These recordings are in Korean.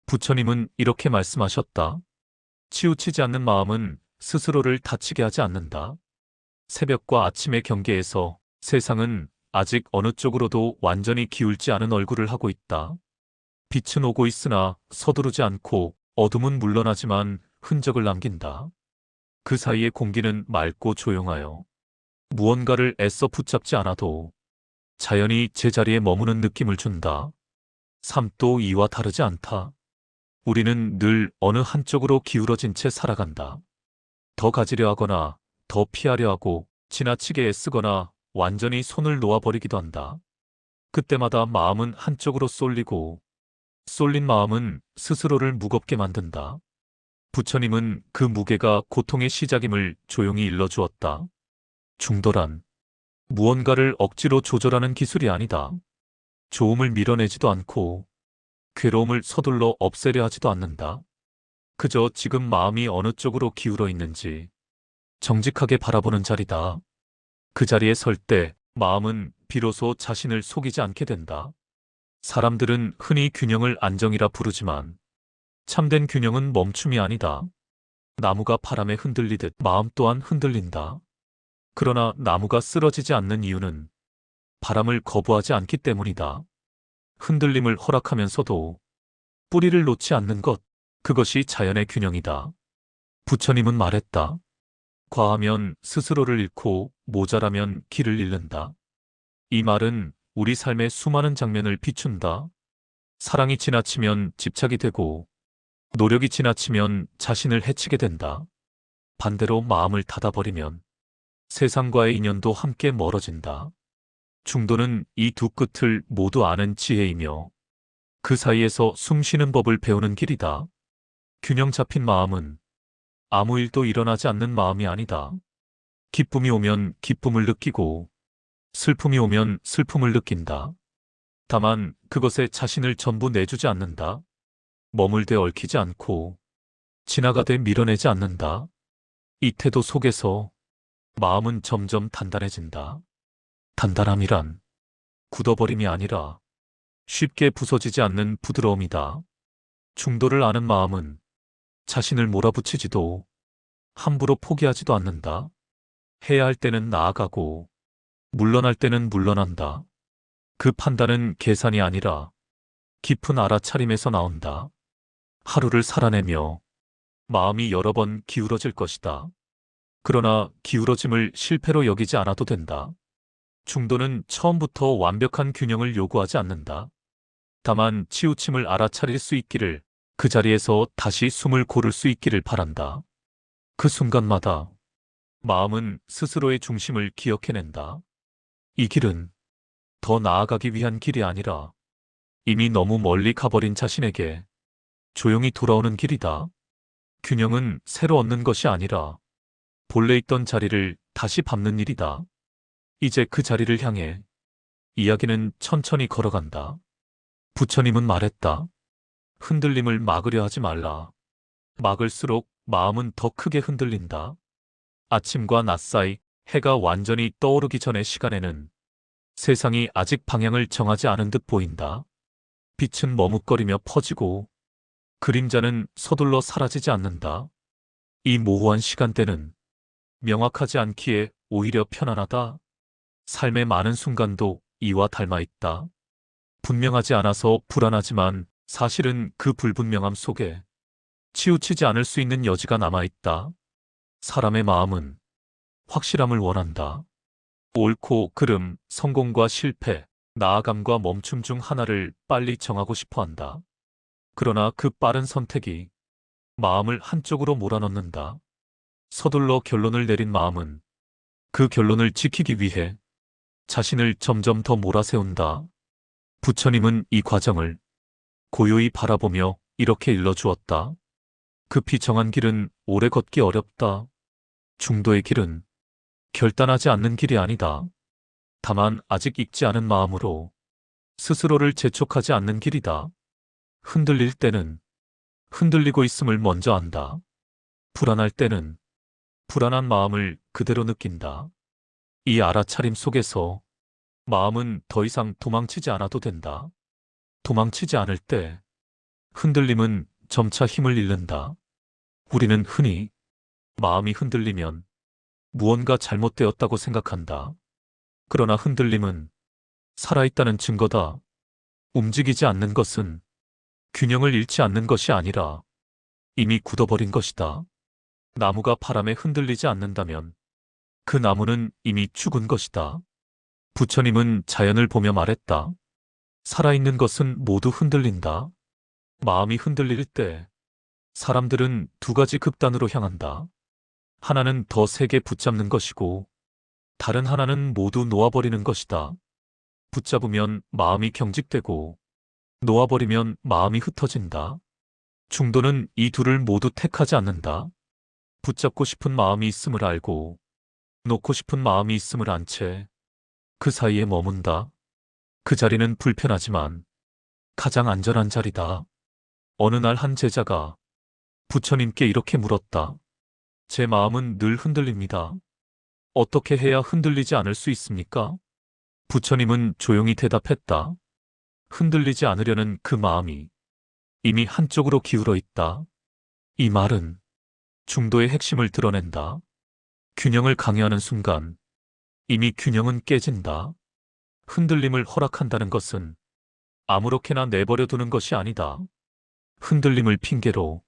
부처님은 이렇게 말씀하셨다. 치우치지 않는 마음은 스스로를 다치게 하지 않는다. 새벽과 아침의 경계에서 세상은 아직 어느 쪽으로도 완전히 기울지 않은 얼굴을 하고 있다. 빛은 오고 있으나 서두르지 않고 어둠은 물러나지만 흔적을 남긴다. 그 사이의 공기는 맑고 조용하여 무언가를 애써 붙잡지 않아도 자연히 제자리에 머무는 느낌을 준다. 삶도 이와 다르지 않다. 우리는 늘 어느 한쪽으로 기울어진 채 살아간다. 더 가지려 하거나 더 피하려 하고 지나치게 애쓰거나 완전히 손을 놓아버리기도 한다. 그때마다 마음은 한쪽으로 쏠리고 쏠린 마음은 스스로를 무겁게 만든다. 부처님은 그 무게가 고통의 시작임을 조용히 일러주었다. 중도란 무언가를 억지로 조절하는 기술이 아니다. 좋음을 밀어내지도 않고 괴로움을 서둘러 없애려 하지도 않는다. 그저 지금 마음이 어느 쪽으로 기울어 있는지 정직하게 바라보는 자리다. 그 자리에 설 때 마음은 비로소 자신을 속이지 않게 된다. 사람들은 흔히 균형을 안정이라 부르지만 참된 균형은 멈춤이 아니다. 나무가 바람에 흔들리듯 마음 또한 흔들린다. 그러나 나무가 쓰러지지 않는 이유는 바람을 거부하지 않기 때문이다. 흔들림을 허락하면서도 뿌리를 놓지 않는 것, 그것이 자연의 균형이다. 부처님은 말했다. 과하면 스스로를 잃고 모자라면 길을 잃는다. 이 말은 우리 삶의 수많은 장면을 비춘다. 사랑이 지나치면 집착이 되고 노력이 지나치면 자신을 해치게 된다. 반대로 마음을 닫아버리면 세상과의 인연도 함께 멀어진다. 중도는 이 두 끝을 모두 아는 지혜이며 그 사이에서 숨 쉬는 법을 배우는 길이다. 균형 잡힌 마음은 아무 일도 일어나지 않는 마음이 아니다. 기쁨이 오면 기쁨을 느끼고 슬픔이 오면 슬픔을 느낀다. 다만 그것에 자신을 전부 내주지 않는다. 머물되 얽히지 않고 지나가되 밀어내지 않는다. 이 태도 속에서 마음은 점점 단단해진다. 단단함이란 굳어버림이 아니라 쉽게 부서지지 않는 부드러움이다. 중도를 아는 마음은 자신을 몰아붙이지도 함부로 포기하지도 않는다. 해야 할 때는 나아가고 물러날 때는 물러난다. 그 판단은 계산이 아니라 깊은 알아차림에서 나온다. 하루를 살아내며 마음이 여러 번 기울어질 것이다. 그러나 기울어짐을 실패로 여기지 않아도 된다. 중도는 처음부터 완벽한 균형을 요구하지 않는다. 다만 치우침을 알아차릴 수 있기를, 그 자리에서 다시 숨을 고를 수 있기를 바란다. 그 순간마다 마음은 스스로의 중심을 기억해낸다. 이 길은 더 나아가기 위한 길이 아니라 이미 너무 멀리 가버린 자신에게 조용히 돌아오는 길이다. 균형은 새로 얻는 것이 아니라 본래 있던 자리를 다시 밟는 일이다. 이제 그 자리를 향해 이야기는 천천히 걸어간다. 부처님은 말했다. 흔들림을 막으려 하지 말라. 막을수록 마음은 더 크게 흔들린다. 아침과 낮 사이 해가 완전히 떠오르기 전의 시간에는 세상이 아직 방향을 정하지 않은 듯 보인다. 빛은 머뭇거리며 퍼지고 그림자는 서둘러 사라지지 않는다. 이 모호한 시간대는 명확하지 않기에 오히려 편안하다. 삶의 많은 순간도 이와 닮아 있다. 분명하지 않아서 불안하지만 사실은 그 불분명함 속에 치우치지 않을 수 있는 여지가 남아있다. 사람의 마음은 확실함을 원한다. 옳고 그름, 성공과 실패, 나아감과 멈춤 중 하나를 빨리 정하고 싶어 한다. 그러나 그 빠른 선택이 마음을 한쪽으로 몰아넣는다. 서둘러 결론을 내린 마음은 그 결론을 지키기 위해 자신을 점점 더 몰아세운다. 부처님은 이 과정을 고요히 바라보며 이렇게 일러주었다. 급히 정한 길은 오래 걷기 어렵다. 중도의 길은 결단하지 않는 길이 아니다. 다만 아직 익지 않은 마음으로 스스로를 재촉하지 않는 길이다. 흔들릴 때는 흔들리고 있음을 먼저 안다. 불안할 때는 불안한 마음을 그대로 느낀다. 이 알아차림 속에서 마음은 더 이상 도망치지 않아도 된다. 도망치지 않을 때 흔들림은 점차 힘을 잃는다. 우리는 흔히 마음이 흔들리면 무언가 잘못되었다고 생각한다. 그러나 흔들림은 살아있다는 증거다. 움직이지 않는 것은 균형을 잃지 않는 것이 아니라 이미 굳어버린 것이다. 나무가 바람에 흔들리지 않는다면 그 나무는 이미 죽은 것이다. 부처님은 자연을 보며 말했다. 살아있는 것은 모두 흔들린다. 마음이 흔들릴 때 사람들은 두 가지 극단으로 향한다. 하나는 더 세게 붙잡는 것이고 다른 하나는 모두 놓아버리는 것이다. 붙잡으면 마음이 경직되고 놓아버리면 마음이 흩어진다. 중도는 이 둘을 모두 택하지 않는다. 붙잡고 싶은 마음이 있음을 알고 놓고 싶은 마음이 있음을 안 채 그 사이에 머문다. 그 자리는 불편하지만 가장 안전한 자리다. 어느 날 한 제자가 부처님께 이렇게 물었다. 제 마음은 늘 흔들립니다. 어떻게 해야 흔들리지 않을 수 있습니까? 부처님은 조용히 대답했다. 흔들리지 않으려는 그 마음이 이미 한쪽으로 기울어 있다. 이 말은 중도의 핵심을 드러낸다. 균형을 강요하는 순간 이미 균형은 깨진다. 흔들림을 허락한다는 것은 아무렇게나 내버려 두는 것이 아니다. 흔들림을 핑계로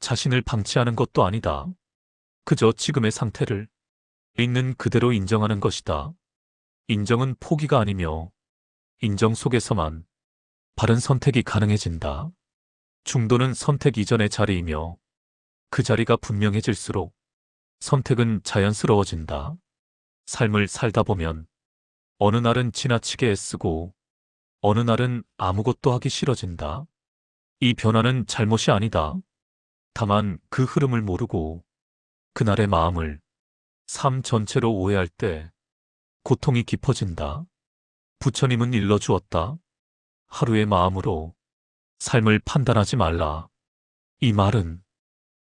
자신을 방치하는 것도 아니다. 그저 지금의 상태를 있는 그대로 인정하는 것이다. 인정은 포기가 아니며 인정 속에서만 바른 선택이 가능해진다. 중도는 선택 이전의 자리이며 그 자리가 분명해질수록 선택은 자연스러워진다. 삶을 살다 보면 어느 날은 지나치게 애쓰고 어느 날은 아무것도 하기 싫어진다. 이 변화는 잘못이 아니다. 다만 그 흐름을 모르고 그날의 마음을 삶 전체로 오해할 때 고통이 깊어진다. 부처님은 일러주었다. 하루의 마음으로 삶을 판단하지 말라. 이 말은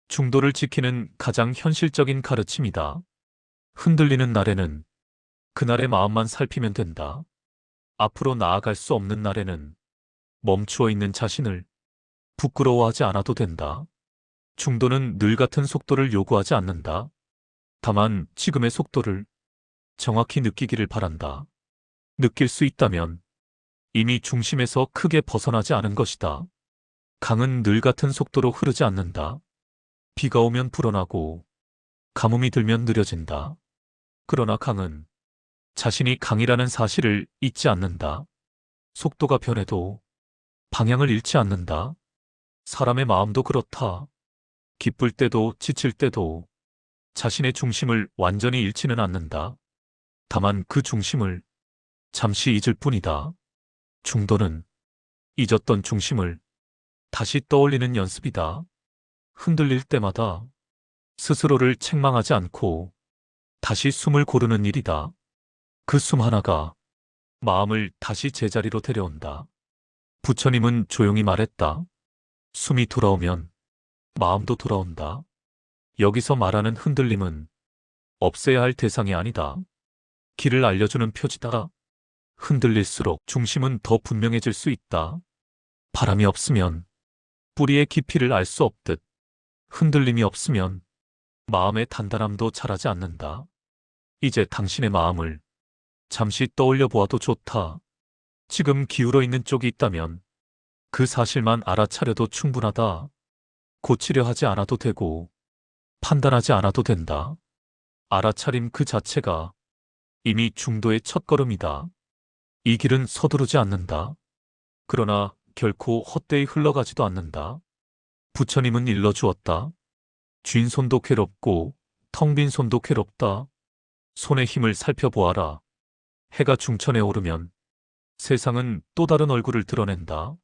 중도를 지키는 가장 현실적인 가르침이다. 흔들리는 날에는 그날의 마음만 살피면 된다. 앞으로 나아갈 수 없는 날에는 멈추어 있는 자신을 부끄러워하지 않아도 된다. 중도는 늘 같은 속도를 요구하지 않는다. 다만 지금의 속도를 정확히 느끼기를 바란다. 느낄 수 있다면 이미 중심에서 크게 벗어나지 않은 것이다. 강은 늘 같은 속도로 흐르지 않는다. 비가 오면 불어나고 가뭄이 들면 느려진다. 그러나 강은 자신이 강이라는 사실을 잊지 않는다. 속도가 변해도 방향을 잃지 않는다. 사람의 마음도 그렇다. 기쁠 때도 지칠 때도 자신의 중심을 완전히 잃지는 않는다. 다만 그 중심을 잠시 잊을 뿐이다. 중도는 잊었던 중심을 다시 떠올리는 연습이다. 흔들릴 때마다 스스로를 책망하지 않고 다시 숨을 고르는 일이다. 그 숨 하나가 마음을 다시 제자리로 데려온다. 부처님은 조용히 말했다. 숨이 돌아오면 마음도 돌아온다. 여기서 말하는 흔들림은 없애야 할 대상이 아니다. 길을 알려주는 표지다. 흔들릴수록 중심은 더 분명해질 수 있다. 바람이 없으면 뿌리의 깊이를 알 수 없듯 흔들림이 없으면 마음의 단단함도 자라지 않는다. 이제 당신의 마음을 잠시 떠올려 보아도 좋다. 지금 기울어 있는 쪽이 있다면 그 사실만 알아차려도 충분하다. 고치려 하지 않아도 되고 판단하지 않아도 된다. 알아차림 그 자체가 이미 중도의 첫걸음이다. 이 길은 서두르지 않는다. 그러나 결코 헛되이 흘러가지도 않는다. 부처님은 일러주었다. 쥔 손도 괴롭고 텅 빈 손도 괴롭다. 손의 힘을 살펴보아라. 해가 중천에 오르면 세상은 또 다른 얼굴을 드러낸다.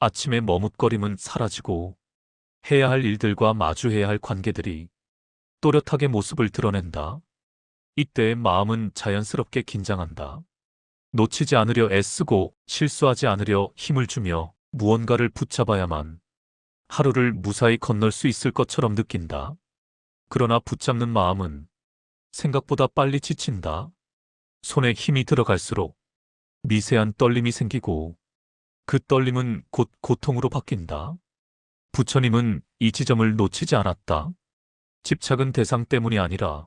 아침의 머뭇거림은 사라지고 해야 할 일들과 마주해야 할 관계들이 또렷하게 모습을 드러낸다. 이때의 마음은 자연스럽게 긴장한다. 놓치지 않으려 애쓰고 실수하지 않으려 힘을 주며 무언가를 붙잡아야만 하루를 무사히 건널 수 있을 것처럼 느낀다. 그러나 붙잡는 마음은 생각보다 빨리 지친다. 손에 힘이 들어갈수록 미세한 떨림이 생기고 그 떨림은 곧 고통으로 바뀐다. 부처님은 이 지점을 놓치지 않았다. 집착은 대상 때문이 아니라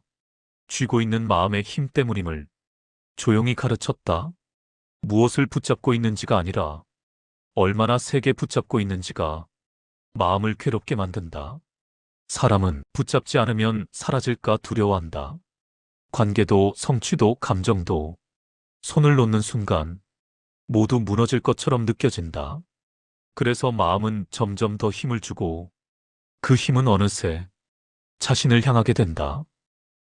쥐고 있는 마음의 힘 때문임을 조용히 가르쳤다. 무엇을 붙잡고 있는지가 아니라 얼마나 세게 붙잡고 있는지가 마음을 괴롭게 만든다. 사람은 붙잡지 않으면 사라질까 두려워한다. 관계도 성취도 감정도 손을 놓는 순간 모두 무너질 것처럼 느껴진다. 그래서 마음은 점점 더 힘을 주고 그 힘은 어느새 자신을 향하게 된다.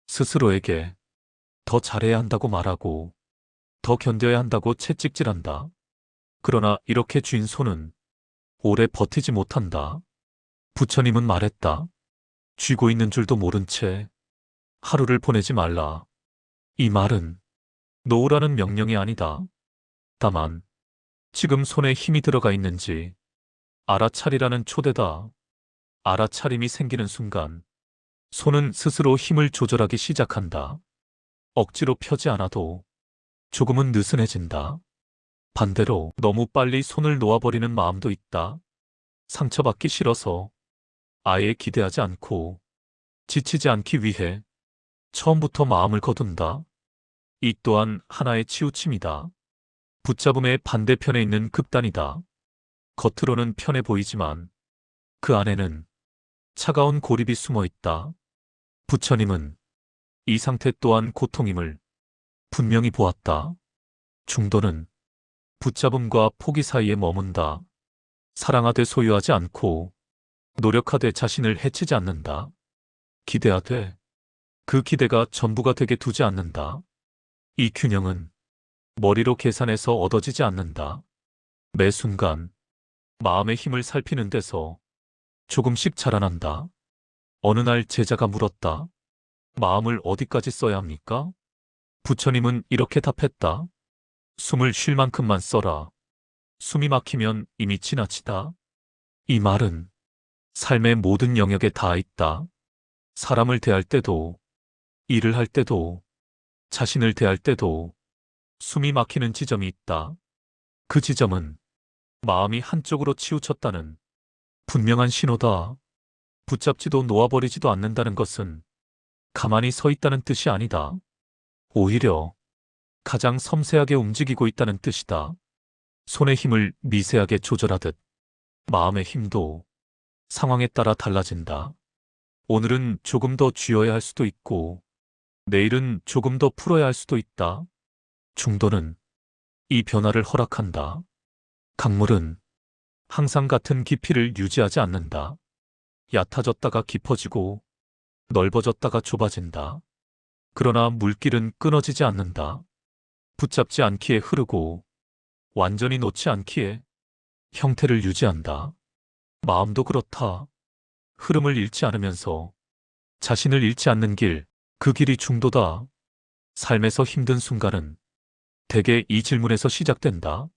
스스로에게 더 잘해야 한다고 말하고 더 견뎌야 한다고 채찍질한다. 그러나 이렇게 쥔 손은 오래 버티지 못한다. 부처님은 말했다. 쥐고 있는 줄도 모른 채 하루를 보내지 말라. 이 말은 놓으라는 명령이 아니다. 다만 지금 손에 힘이 들어가 있는지 알아차리라는 초대다. 알아차림이 생기는 순간 손은 스스로 힘을 조절하기 시작한다. 억지로 펴지 않아도 조금은 느슨해진다. 반대로 너무 빨리 손을 놓아버리는 마음도 있다. 상처받기 싫어서 아예 기대하지 않고 지치지 않기 위해 처음부터 마음을 거둔다. 이 또한 하나의 치우침이다. 붙잡음의 반대편에 있는 극단이다. 겉으로는 편해 보이지만 그 안에는 차가운 고립이 숨어 있다. 부처님은 이 상태 또한 고통임을 분명히 보았다. 중도는 붙잡음과 포기 사이에 머문다. 사랑하되 소유하지 않고 노력하되 자신을 해치지 않는다. 기대하되 그 기대가 전부가 되게 두지 않는다. 이 균형은 머리로 계산해서 얻어지지 않는다. 매 순간 마음의 힘을 살피는 데서 조금씩 자라난다. 어느 날 제자가 물었다. 마음을 어디까지 써야 합니까? 부처님은 이렇게 답했다. 숨을 쉴 만큼만 써라. 숨이 막히면 이미 지나치다. 이 말은 삶의 모든 영역에 닿아 있다. 사람을 대할 때도, 일을 할 때도, 자신을 대할 때도 숨이 막히는 지점이 있다. 그 지점은 마음이 한쪽으로 치우쳤다는 분명한 신호다. 붙잡지도 놓아버리지도 않는다는 것은 가만히 서 있다는 뜻이 아니다. 오히려 가장 섬세하게 움직이고 있다는 뜻이다. 손의 힘을 미세하게 조절하듯 마음의 힘도 상황에 따라 달라진다. 오늘은 조금 더 쥐어야 할 수도 있고 내일은 조금 더 풀어야 할 수도 있다. 중도는 이 변화를 허락한다. 강물은 항상 같은 깊이를 유지하지 않는다. 얕아졌다가 깊어지고 넓어졌다가 좁아진다. 그러나 물길은 끊어지지 않는다. 붙잡지 않기에 흐르고 완전히 놓지 않기에 형태를 유지한다. 마음도 그렇다. 흐름을 잃지 않으면서 자신을 잃지 않는 길, 그 길이 중도다. 삶에서 힘든 순간은 대개 이 질문에서 시작된다.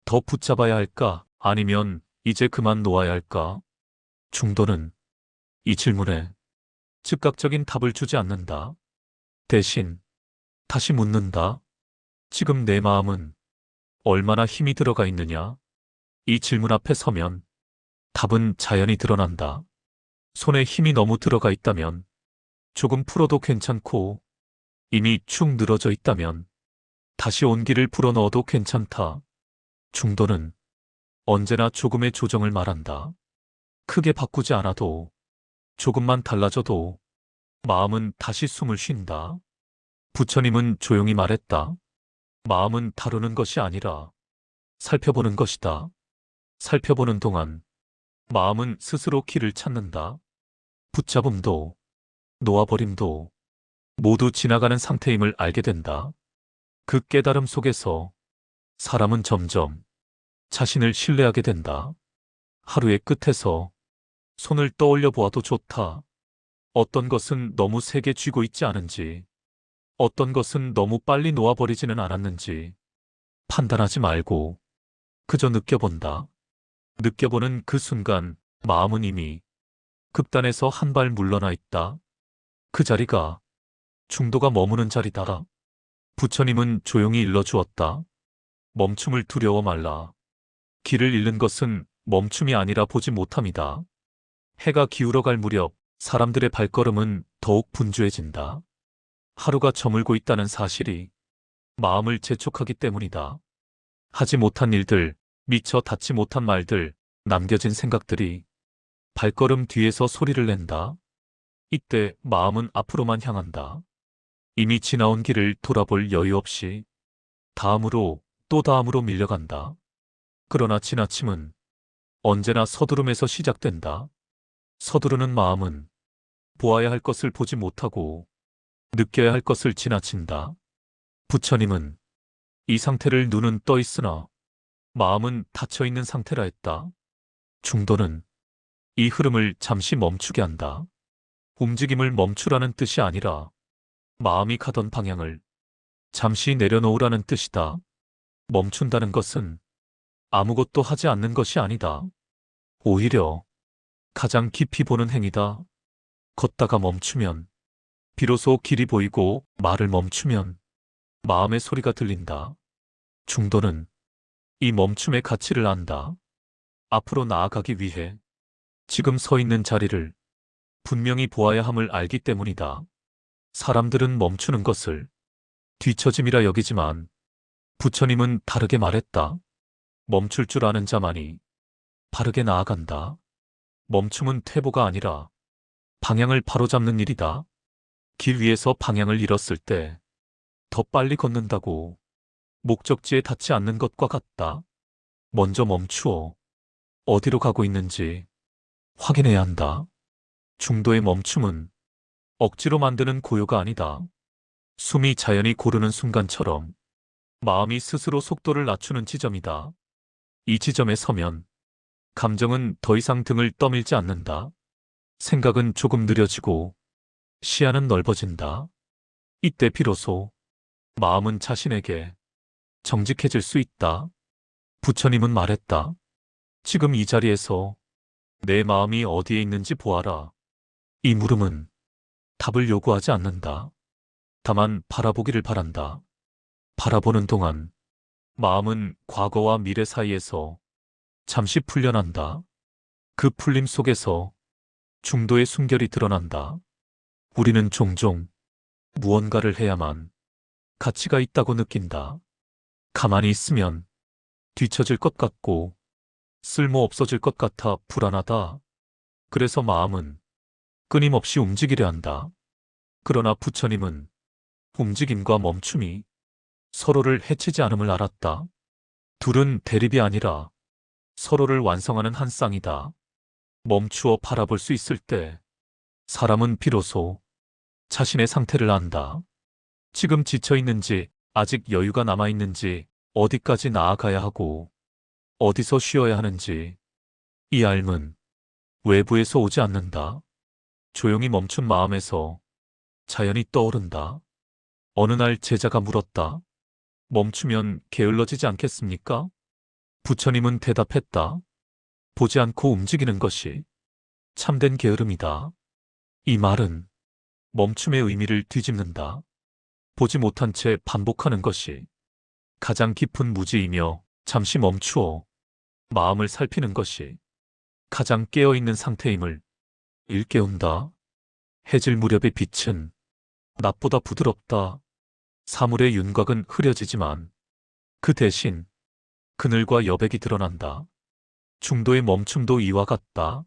더 붙잡아야 할까? 아니면 이제 그만 놓아야 할까? 중도는 이 질문에 즉각적인 답을 주지 않는다. 대신 다시 묻는다. 지금 내 마음은 얼마나 힘이 들어가 있느냐? 이 질문 앞에 서면 답은 자연히 드러난다. 손에 힘이 너무 들어가 있다면 조금 풀어도 괜찮고 이미 축 늘어져 있다면 다시 온기를 불어넣어도 괜찮다. 중도는 언제나 조금의 조정을 말한다. 크게 바꾸지 않아도 조금만 달라져도 마음은 다시 숨을 쉰다. 부처님은 조용히 말했다. 마음은 다루는 것이 아니라 살펴보는 것이다. 살펴보는 동안 마음은 스스로 길을 찾는다. 붙잡음도 놓아버림도 모두 지나가는 상태임을 알게 된다. 그 깨달음 속에서 사람은 점점 자신을 신뢰하게 된다. 하루의 끝에서 손을 떠올려 보아도 좋다. 어떤 것은 너무 세게 쥐고 있지 않은지, 어떤 것은 너무 빨리 놓아버리지는 않았는지 판단하지 말고 그저 느껴본다. 느껴보는 그 순간 마음은 이미 극단에서 한 발 물러나 있다. 그 자리가 중도가 머무는 자리다. 부처님은 조용히 일러주었다. 멈춤을 두려워 말라. 길을 잃는 것은 멈춤이 아니라 보지 못함이다. 해가 기울어갈 무렵 사람들의 발걸음은 더욱 분주해진다. 하루가 저물고 있다는 사실이 마음을 재촉하기 때문이다. 하지 못한 일들, 미처 닿지 못한 말들, 남겨진 생각들이 발걸음 뒤에서 소리를 낸다. 이때 마음은 앞으로만 향한다. 이미 지나온 길을 돌아볼 여유 없이 다음으로 또 다음으로 밀려간다. 그러나 지나침은 언제나 서두름에서 시작된다. 서두르는 마음은 보아야 할 것을 보지 못하고 느껴야 할 것을 지나친다. 부처님은 이 상태를 눈은 떠 있으나 마음은 닫혀 있는 상태라 했다. 중도는 이 흐름을 잠시 멈추게 한다. 움직임을 멈추라는 뜻이 아니라 마음이 가던 방향을 잠시 내려놓으라는 뜻이다. 멈춘다는 것은 아무것도 하지 않는 것이 아니다. 오히려 가장 깊이 보는 행위다. 걷다가 멈추면 비로소 길이 보이고 말을 멈추면 마음의 소리가 들린다. 중도는 이 멈춤의 가치를 안다. 앞으로 나아가기 위해 지금 서 있는 자리를 분명히 보아야 함을 알기 때문이다. 사람들은 멈추는 것을 뒤처짐이라 여기지만 부처님은 다르게 말했다. 멈출 줄 아는 자만이 바르게 나아간다. 멈춤은 퇴보가 아니라 방향을 바로잡는 일이다. 길 위에서 방향을 잃었을 때 더 빨리 걷는다고 목적지에 닿지 않는 것과 같다. 먼저 멈추어 어디로 가고 있는지 확인해야 한다. 중도의 멈춤은 억지로 만드는 고요가 아니다. 숨이 자연히 고르는 순간처럼 마음이 스스로 속도를 낮추는 지점이다. 이 지점에 서면 감정은 더 이상 등을 떠밀지 않는다. 생각은 조금 느려지고 시야는 넓어진다. 이때 비로소 마음은 자신에게 정직해질 수 있다. 부처님은 말했다. 지금 이 자리에서 내 마음이 어디에 있는지 보아라. 이 물음은 답을 요구하지 않는다. 다만 바라보기를 바란다. 바라보는 동안 마음은 과거와 미래 사이에서 잠시 풀려난다. 그 풀림 속에서 중도의 숨결이 드러난다. 우리는 종종 무언가를 해야만 가치가 있다고 느낀다. 가만히 있으면 뒤처질 것 같고 쓸모 없어질 것 같아 불안하다. 그래서 마음은 끊임없이 움직이려 한다. 그러나 부처님은 움직임과 멈춤이 서로를 해치지 않음을 알았다. 둘은 대립이 아니라 서로를 완성하는 한 쌍이다. 멈추어 바라볼 수 있을 때 사람은 비로소 자신의 상태를 안다. 지금 지쳐 있는지, 아직 여유가 남아 있는지, 어디까지 나아가야 하고 어디서 쉬어야 하는지 이 알은 외부에서 오지 않는다. 조용히 멈춘 마음에서 자연히 떠오른다. 어느 날 제자가 물었다. 멈추면 게을러지지 않겠습니까? 부처님은 대답했다. 보지 않고 움직이는 것이 참된 게으름이다. 이 말은 멈춤의 의미를 뒤집는다. 보지 못한 채 반복하는 것이 가장 깊은 무지이며 잠시 멈추어 마음을 살피는 것이 가장 깨어있는 상태임을 일깨운다. 해질 무렵의 빛은 낮보다 부드럽다. 사물의 윤곽은 흐려지지만 그 대신 그늘과 여백이 드러난다. 중도의 멈춤도 이와 같다.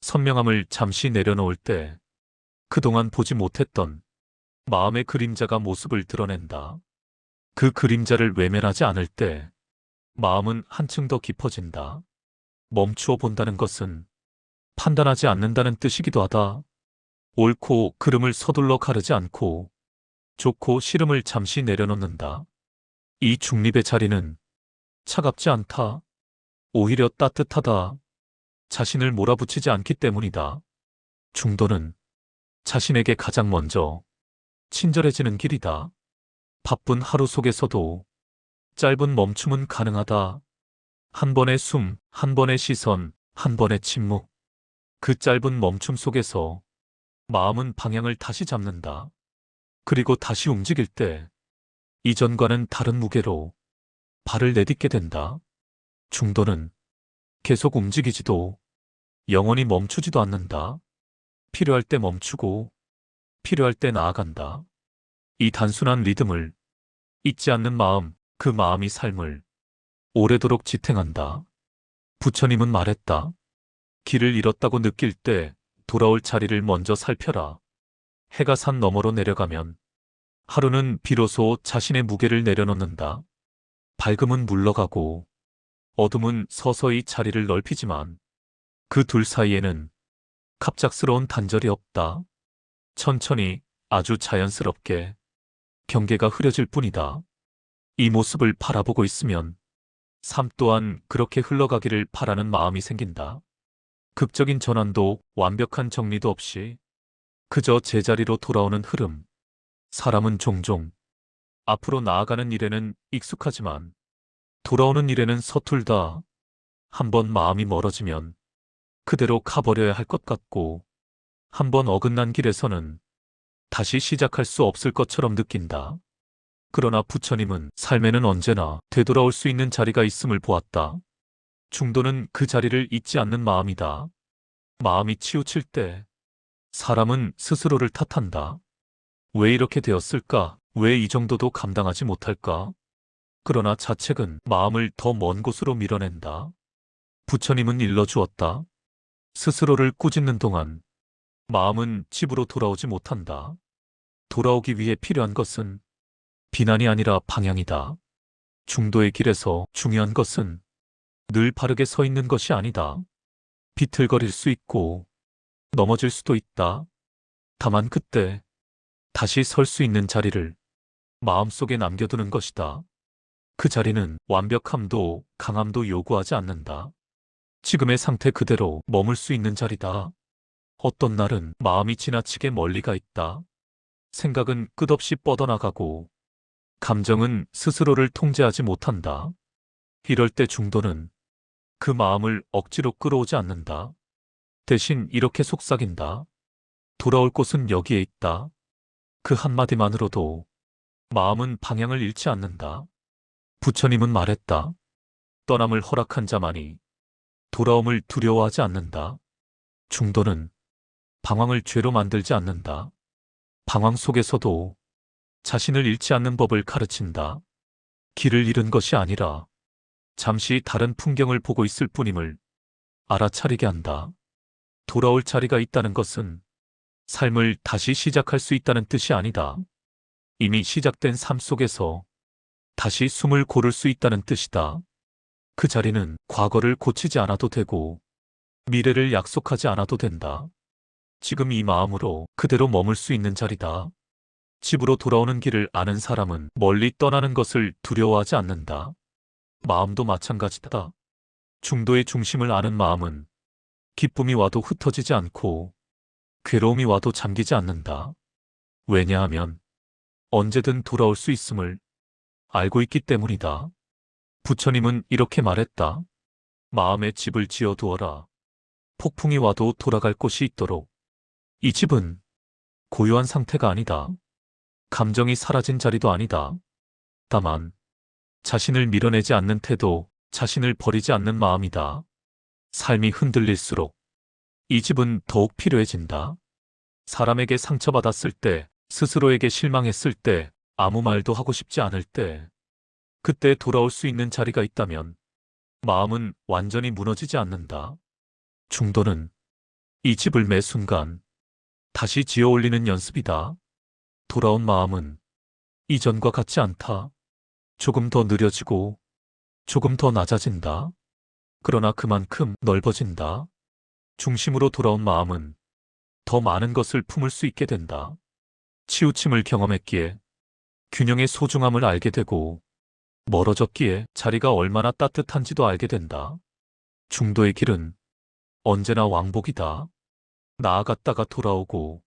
선명함을 잠시 내려놓을 때 그동안 보지 못했던 마음의 그림자가 모습을 드러낸다. 그 그림자를 외면하지 않을 때 마음은 한층 더 깊어진다. 멈추어 본다는 것은 판단하지 않는다는 뜻이기도 하다. 옳고 그름을 서둘러 가르지 않고 좋고 싫음을 잠시 내려놓는다. 이 중립의 자리는 차갑지 않다. 오히려 따뜻하다. 자신을 몰아붙이지 않기 때문이다. 중도는 자신에게 가장 먼저 친절해지는 길이다. 바쁜 하루 속에서도 짧은 멈춤은 가능하다. 한 번의 숨, 한 번의 시선, 한 번의 침묵. 그 짧은 멈춤 속에서 마음은 방향을 다시 잡는다. 그리고 다시 움직일 때 이전과는 다른 무게로 발을 내딛게 된다. 중도는 계속 움직이지도 영원히 멈추지도 않는다. 필요할 때 멈추고 필요할 때 나아간다. 이 단순한 리듬을 잊지 않는 마음, 그 마음이 삶을 오래도록 지탱한다. 부처님은 말했다. 길을 잃었다고 느낄 때 돌아올 자리를 먼저 살펴라. 해가 산 너머로 내려가면 하루는 비로소 자신의 무게를 내려놓는다. 밝음은 물러가고 어둠은 서서히 자리를 넓히지만 그 둘 사이에는 갑작스러운 단절이 없다. 천천히 아주 자연스럽게 경계가 흐려질 뿐이다. 이 모습을 바라보고 있으면 삶 또한 그렇게 흘러가기를 바라는 마음이 생긴다. 극적인 전환도 완벽한 정리도 없이 그저 제자리로 돌아오는 흐름. 사람은 종종 앞으로 나아가는 일에는 익숙하지만 돌아오는 일에는 서툴다. 한번 마음이 멀어지면 그대로 가버려야 할 것 같고 한번 어긋난 길에서는 다시 시작할 수 없을 것처럼 느낀다. 그러나 부처님은 삶에는 언제나 되돌아올 수 있는 자리가 있음을 보았다. 중도는 그 자리를 잊지 않는 마음이다. 마음이 치우칠 때 사람은 스스로를 탓한다. 왜 이렇게 되었을까? 왜 이 정도도 감당하지 못할까? 그러나 자책은 마음을 더 먼 곳으로 밀어낸다. 부처님은 일러주었다. 스스로를 꾸짖는 동안 마음은 집으로 돌아오지 못한다. 돌아오기 위해 필요한 것은 비난이 아니라 방향이다. 중도의 길에서 중요한 것은 늘 바르게 서 있는 것이 아니다. 비틀거릴 수 있고 넘어질 수도 있다. 다만 그때 다시 설 수 있는 자리를 마음속에 남겨두는 것이다. 그 자리는 완벽함도 강함도 요구하지 않는다. 지금의 상태 그대로 머물 수 있는 자리다. 어떤 날은 마음이 지나치게 멀리 가 있다. 생각은 끝없이 뻗어나가고 감정은 스스로를 통제하지 못한다. 이럴 때 중도는 그 마음을 억지로 끌어오지 않는다. 대신 이렇게 속삭인다. 돌아올 곳은 여기에 있다. 그 한마디만으로도 마음은 방향을 잃지 않는다. 부처님은 말했다. 떠남을 허락한 자만이 돌아옴을 두려워하지 않는다. 중도는 방황을 죄로 만들지 않는다. 방황 속에서도 자신을 잃지 않는 법을 가르친다. 길을 잃은 것이 아니라 잠시 다른 풍경을 보고 있을 뿐임을 알아차리게 한다. 돌아올 자리가 있다는 것은 삶을 다시 시작할 수 있다는 뜻이 아니다. 이미 시작된 삶 속에서 다시 숨을 고를 수 있다는 뜻이다. 그 자리는 과거를 고치지 않아도 되고 미래를 약속하지 않아도 된다. 지금 이 마음으로 그대로 머물 수 있는 자리다. 집으로 돌아오는 길을 아는 사람은 멀리 떠나는 것을 두려워하지 않는다. 마음도 마찬가지다. 중도의 중심을 아는 마음은 기쁨이 와도 흩어지지 않고 괴로움이 와도 잠기지 않는다. 왜냐하면 언제든 돌아올 수 있음을 알고 있기 때문이다. 부처님은 이렇게 말했다. 마음에 집을 지어 두어라. 폭풍이 와도 돌아갈 곳이 있도록. 이 집은 고요한 상태가 아니다. 감정이 사라진 자리도 아니다. 다만 자신을 밀어내지 않는 태도, 자신을 버리지 않는 마음이다. 삶이 흔들릴수록 이 집은 더욱 필요해진다. 사람에게 상처받았을 때, 스스로에게 실망했을 때, 아무 말도 하고 싶지 않을 때, 그때 돌아올 수 있는 자리가 있다면 마음은 완전히 무너지지 않는다. 중도는 이 집을 매 순간 다시 지어 올리는 연습이다. 돌아온 마음은 이전과 같지 않다. 조금 더 느려지고 조금 더 낮아진다. 그러나 그만큼 넓어진다. 중심으로 돌아온 마음은 더 많은 것을 품을 수 있게 된다. 치우침을 경험했기에 균형의 소중함을 알게 되고 멀어졌기에 자리가 얼마나 따뜻한지도 알게 된다. 중도의 길은 언제나 왕복이다. 나아갔다가 돌아오고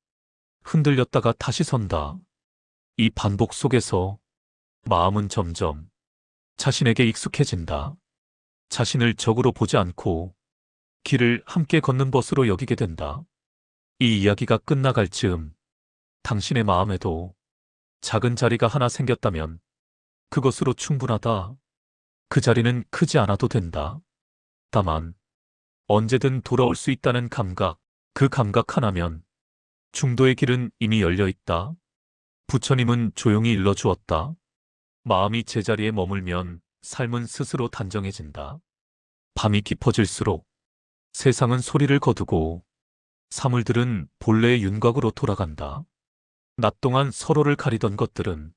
흔들렸다가 다시 선다. 이 반복 속에서 마음은 점점 자신에게 익숙해진다. 자신을 적으로 보지 않고 길을 함께 걷는 벗으로 여기게 된다. 이 이야기가 끝나갈 즈음 당신의 마음에도 작은 자리가 하나 생겼다면 그것으로 충분하다. 그 자리는 크지 않아도 된다. 다만 언제든 돌아올 수 있다는 감각, 그 감각 하나면 중도의 길은 이미 열려 있다. 부처님은 조용히 일러주었다. 마음이 제자리에 머물면 삶은 스스로 단정해진다. 밤이 깊어질수록 세상은 소리를 거두고 사물들은 본래의 윤곽으로 돌아간다. 낮 동안 서로를 가리던 것들은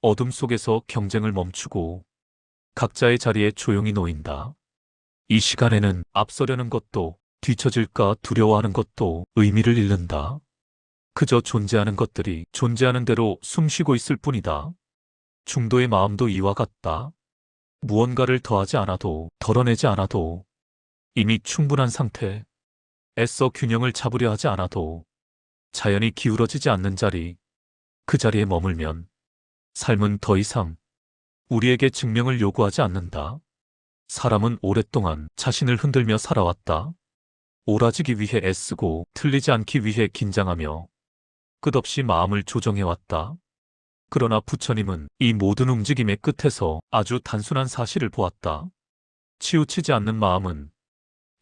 어둠 속에서 경쟁을 멈추고 각자의 자리에 조용히 놓인다. 이 시간에는 앞서려는 것도 뒤처질까 두려워하는 것도 의미를 잃는다. 그저 존재하는 것들이 존재하는 대로 숨쉬고 있을 뿐이다. 중도의 마음도 이와 같다. 무언가를 더하지 않아도 덜어내지 않아도 이미 충분한 상태. 애써 균형을 잡으려 하지 않아도 자연이 기울어지지 않는 자리, 그 자리에 머물면 삶은 더 이상 우리에게 증명을 요구하지 않는다. 사람은 오랫동안 자신을 흔들며 살아왔다. 옳아지기 위해 애쓰고 틀리지 않기 위해 긴장하며 끝없이 마음을 조정해왔다. 그러나 부처님은 이 모든 움직임의 끝에서 아주 단순한 사실을 보았다. 치우치지 않는 마음은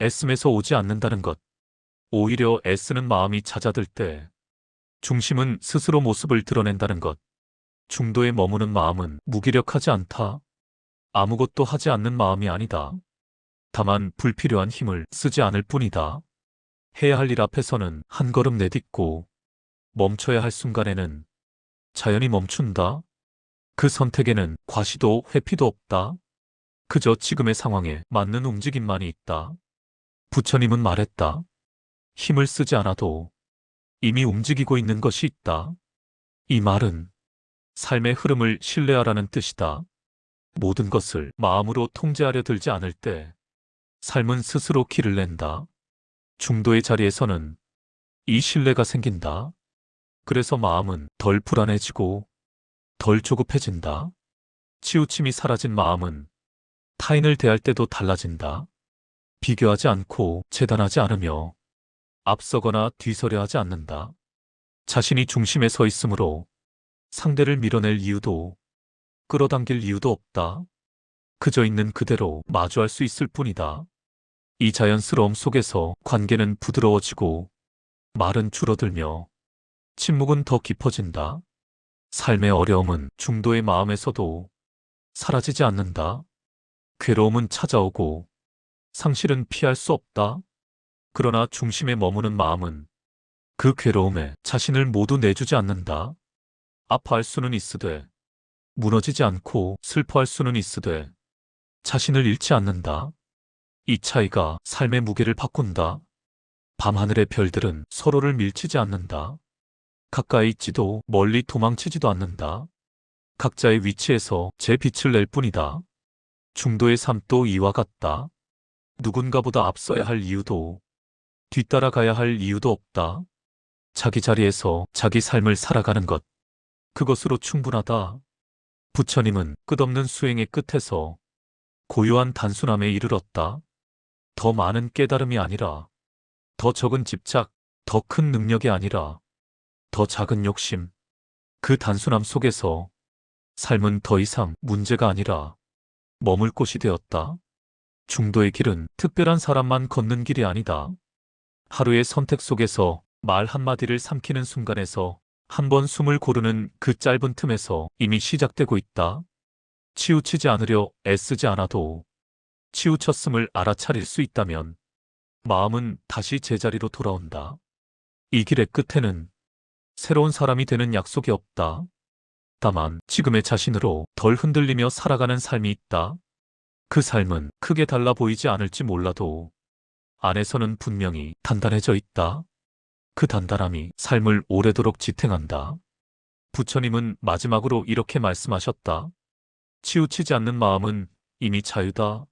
애씀에서 오지 않는다는 것. 오히려 애쓰는 마음이 잦아들 때 중심은 스스로 모습을 드러낸다는 것. 중도에 머무는 마음은 무기력하지 않다. 아무것도 하지 않는 마음이 아니다. 다만 불필요한 힘을 쓰지 않을 뿐이다. 해야 할 일 앞에서는 한 걸음 내딛고 멈춰야 할 순간에는 자연히 멈춘다. 그 선택에는 과시도 회피도 없다. 그저 지금의 상황에 맞는 움직임만이 있다. 부처님은 말했다. 힘을 쓰지 않아도 이미 움직이고 있는 것이 있다. 이 말은 삶의 흐름을 신뢰하라는 뜻이다. 모든 것을 마음으로 통제하려 들지 않을 때 삶은 스스로 길을 낸다. 중도의 자리에서는 이 신뢰가 생긴다. 그래서 마음은 덜 불안해지고 덜 조급해진다. 치우침이 사라진 마음은 타인을 대할 때도 달라진다. 비교하지 않고 재단하지 않으며 앞서거나 뒤서려 하지 않는다. 자신이 중심에 서 있으므로 상대를 밀어낼 이유도 끌어당길 이유도 없다. 그저 있는 그대로 마주할 수 있을 뿐이다. 이 자연스러움 속에서 관계는 부드러워지고 말은 줄어들며 침묵은 더 깊어진다. 삶의 어려움은 중도의 마음에서도 사라지지 않는다. 괴로움은 찾아오고 상실은 피할 수 없다. 그러나 중심에 머무는 마음은 그 괴로움에 자신을 모두 내주지 않는다. 아파할 수는 있으되 무너지지 않고 슬퍼할 수는 있으되 자신을 잃지 않는다. 이 차이가 삶의 무게를 바꾼다. 밤하늘의 별들은 서로를 밀치지 않는다. 가까이 있지도 멀리 도망치지도 않는다. 각자의 위치에서 제 빛을 낼 뿐이다. 중도의 삶도 이와 같다. 누군가보다 앞서야 할 이유도 뒤따라가야 할 이유도 없다. 자기 자리에서 자기 삶을 살아가는 것, 그것으로 충분하다. 부처님은 끝없는 수행의 끝에서 고요한 단순함에 이르렀다. 더 많은 깨달음이 아니라, 더 적은 집착, 더 큰 능력이 아니라 더 작은 욕심. 그 단순함 속에서 삶은 더 이상 문제가 아니라 머물 곳이 되었다. 중도의 길은 특별한 사람만 걷는 길이 아니다. 하루의 선택 속에서 말 한마디를 삼키는 순간에서 한 번 숨을 고르는 그 짧은 틈에서 이미 시작되고 있다. 치우치지 않으려 애쓰지 않아도 치우쳤음을 알아차릴 수 있다면 마음은 다시 제자리로 돌아온다. 이 길의 끝에는 새로운 사람이 되는 약속이 없다. 다만 지금의 자신으로 덜 흔들리며 살아가는 삶이 있다. 그 삶은 크게 달라 보이지 않을지 몰라도 안에서는 분명히 단단해져 있다. 그 단단함이 삶을 오래도록 지탱한다. 부처님은 마지막으로 이렇게 말씀하셨다. 치우치지 않는 마음은 이미 자유다.